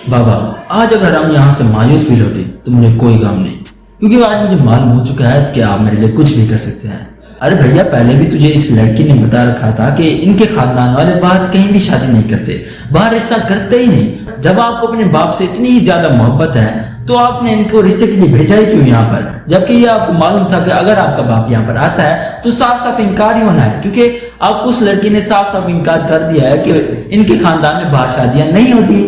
बाबा, आज अगर हम यहाँ से मायूस भी लौटे तो मुझे कोई गम नहीं, क्योंकि आज मुझे मालूम हो चुका है कि आप मेरे लिए कुछ भी कर सकते हैं। अरे भैया, पहले भी तुझे इस लड़की ने बता रखा था कि इनके खानदान वाले बाहर कहीं भी शादी नहीं करते, बाहर रिश्ता करते ही नहीं। जब आपको अपने बाप से इतनी ही ज्यादा मोहब्बत है तो आपने इनको रिश्ते के लिए भेजा ही क्यों यहाँ पर, जबकि ये आपको मालूम था कि अगर आपका बाप यहाँ पर आता है तो साफ साफ इनकार ही होना है, क्योंकि आपको उस लड़की ने साफ साफ इनकार कर दिया है कि इनके खानदान में बाहर शादियां नहीं होती।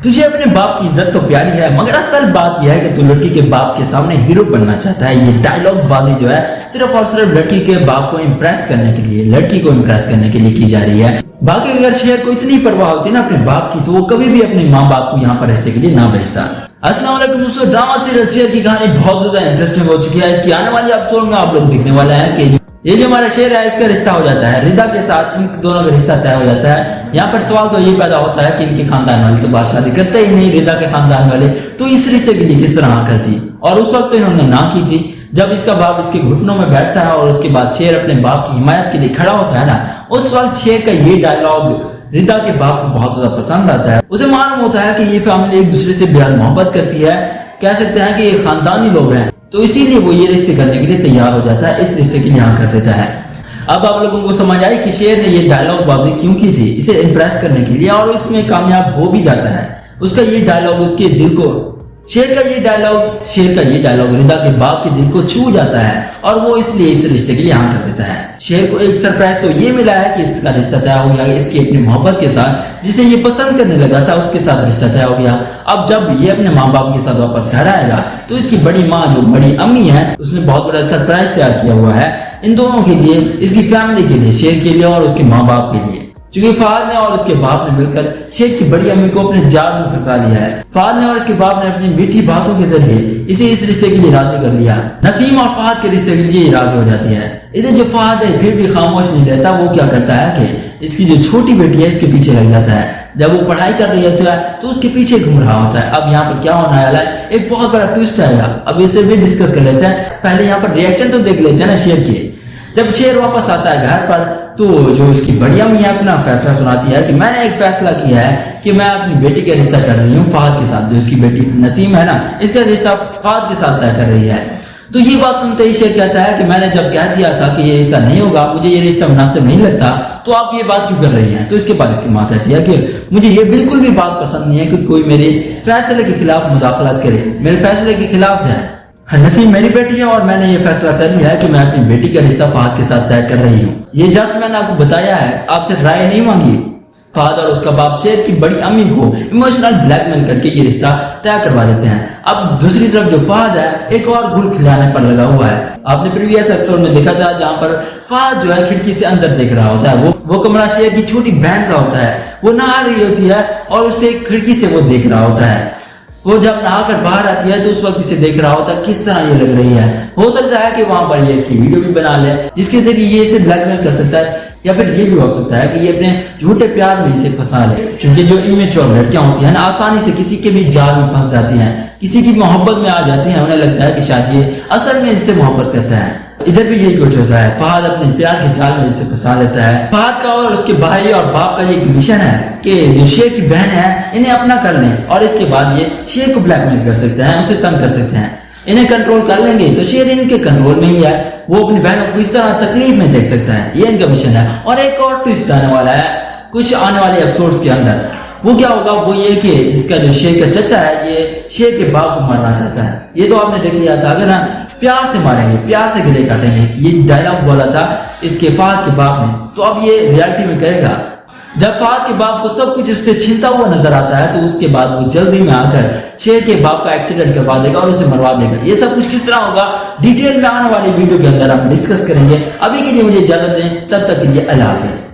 तुझे अपने बाप की इज्जत तो प्यारी है, मगर असल बात यह है कि तू लड़की के बाप के सामने हीरो बनना चाहता है। ये डायलॉग बाजी जो है सिर्फ और सिर्फ लड़की के बाप को इम्प्रेस करने के लिए, लड़की को इम्प्रेस करने के लिए की जा रही है। बाकी अगर शेर को इतनी परवाह होती ना अपने बाप की, तो वो कभी भी अपने माँ बाप को यहाँ पर रहने के लिए ना भेजता। अस्सलाम वालेकुम दोस्तों, ड्रामा सीरियल शेर की कहानी बहुत ज्यादा इंटरेस्टिंग हो चुकी है। इसकी आने वाली एपिसोड में आप लोग देखने वाले हैं कि ये जो हमारा शेर है इसका रिश्ता हो जाता है रिदा के साथ, इन दोनों का रिश्ता तय हो जाता है। यहाँ पर सवाल तो ये पैदा होता है कि इनके खानदान वाले तो बात शादी करते ही नहीं, रिदा के खानदान वाले तो इस रिश्ते के लिए किस तरह हाँ करती, और उस वक्त तो इन्होंने ना की थी जब इसका बाप इसके घुटनों में बैठता है और उसके बाद शेर अपने बाप की हिमायत के लिए खड़ा होता है ना, उस वक्त शेर का ये डायलॉग रिदा के बाप को बहुत ज्यादा पसंद आता है। उसे मालूम होता है कि ये फैमिली एक दूसरे से बेहद मोहब्बत करती है, कह सकते हैं कि ये खानदानी लोग हैं, तो इसीलिए वो ये रिश्ते करने के लिए तैयार हो जाता है, इस रिश्ते के लिए हाँ कर देता है। अब आप लोगों को समझ आई कि शेर ने ये डायलॉग बाजी क्यों की थी, इसे इम्प्रेस करने के लिए, और इसमें कामयाब हो भी जाता है। उसका ये डायलॉग उसके दिल को, शेर का ये डायलॉग रिदा के बाप के दिल को छू जाता है, और वो इसलिए इस रिश्ते के लिए हाँ कर देता है। शेर को एक सरप्राइज तो ये मिला है कि इसका रिश्ता तय हो गया, इसकी अपनी मोहब्बत के साथ, जिसे ये पसंद करने लगा था उसके साथ रिश्ता तय हो गया। अब जब ये अपने माँ बाप के साथ वापस घर आएगा तो इसकी बड़ी माँ जो बड़ी अम्मी है उसने बहुत बड़ा सरप्राइज तैयार किया हुआ है इन दोनों के लिए, इसकी फैमिली के लिए, शेर के लिए और उसके माँ बाप के लिए। क्योंकि फहद ने और उसके बाप ने मिलकर शेर की बड़ी अम्मी को अपने जाल में फंसा लिया है। फहद ने और उसके बाप ने अपनी मीठी बातों के जरिए इसे इस रिश्ते के लिए राजी कर लिया। नसीम और फहद के रिश्ते के लिए राजी हो जाती है। इधर जो फहद है फिर भी खामोश नहीं रहता, वो क्या करता है कि इसकी जो छोटी बेटी है इसके पीछे लग जाता है। जब वो पढ़ाई कर रही होता है तो उसके पीछे घूम रहा होता है। अब यहाँ पर क्या होने वाला है, एक बहुत बड़ा ट्विस्ट आएगा, अब इसे भी डिस्कस कर लेते हैं। पहले यहाँ पर रिएक्शन तो देख लेते हैं ना शेर के। जब शेर वापस आता है घर पर तो जो इसकी बड़ी अम्मी है अपना फैसला सुनाती है कि मैंने एक फैसला किया है कि मैं अपनी बेटी का रिश्ता कर रही हूँ फहद के साथ, जो इसकी बेटी नसीम है ना इसका रिश्ता फहद के साथ तय कर रही है। तो ये बात सुनते ही शेर कहता है कि मैंने जब कह दिया था कि ये रिश्ता नहीं होगा, मुझे ये रिश्ता मुनासिब नहीं लगता, तो आप ये बात क्यों कर रही हैं। तो इसके बाद इसकी माँ कहती है कि मुझे ये बिल्कुल भी बात पसंद नहीं है कि कोई मेरे फैसले के खिलाफ मुदाखलत करे, मेरे फैसले के खिलाफ जाए। नसीम मेरी बेटी है और मैंने ये फैसला कर लिया है कि मैं अपनी बेटी का रिश्ता फहद के साथ तय कर रही हूँ। ये जस्ट मैंने आपको बताया है, आपसे राय नहीं मांगी। फहद और उसका बाप शेर की बड़ी अम्मी को इमोशनल ब्लैकमेल करके ये रिश्ता तय करवा देते हैं। अब दूसरी तरफ जो फहद है एक और गुल खिलाने पर लगा हुआ है। आपने प्रीवियस एपिसोड में देखा था जहाँ पर फहद जो है खिड़की से अंदर देख रहा होता है, वो कमरा शेर की छोटी बहन का होता है, वो नहा रही होती है और उसे खिड़की से वो देख रहा होता है। वो जब नहाकर बाहर आती है तो उस वक्त इसे देख रहा होता है किस तरह ये लग रही है। हो सकता है कि वहां पर ये इसकी वीडियो भी बना ले जिसके जरिए ये इसे ब्लैकमेल कर सकता है, या फिर ये भी हो सकता है कि ये अपने झूठे प्यार में इसे फंसा ले, क्योंकि जो इमेच्योर लड़कियां होती हैं ना आसानी से किसी के भी जाल में फंस जाती हैं, किसी की मोहब्बत में आ जाती हैं, उन्हें लगता है कि शायद ये असल में इनसे मोहब्बत करता है। इधर भी यही कुछ होता है, फहद अपने प्यार के जाल में इसे फंसा लेता है। फहद का और उसके भाई और बाप का ये मिशन है कि जो शेर की बहन है इन्हें अपना कर लें, और इसके बाद ये शेर को ब्लैकमेल कर सकते हैं, उसे तंग कर सकते हैं। इन्हें कंट्रोल कर लेंगे तो शेर इनके कंट्रोल में ही है, वो अपनी बहनों को इस तरह तकलीफ में देख सकता है, ये इनका मिशन है। और एक और ट्विस्ट आने वाला है कुछ आने वाले एपिसोड्स के अंदर। वो क्या होगा, वो ये कि इसका जो शेर का चचा है ये शेर के बाप को मारना चाहता है। ये तो आपने देख लिया था, अगर ना प्यार से मारेंगे, प्यार से गले काटेंगे, ये डायलॉग बोला था इसके फहद के बाप ने। तो अब ये रियलिटी में करेगा। जब फहद के बाप को सब कुछ उससे छीनता हुआ नजर आता है तो उसके बाद वो जल्दी में आकर शेर के बाप का एक्सीडेंट करवा देगा और उसे मरवा देगा। ये सब कुछ किस तरह होगा डिटेल में आने वाली वीडियो के अंदर हम डिस्कस करेंगे। अभी के लिए मुझे इजाजत दें, तब तक के लिए अल्लाह हाफिज।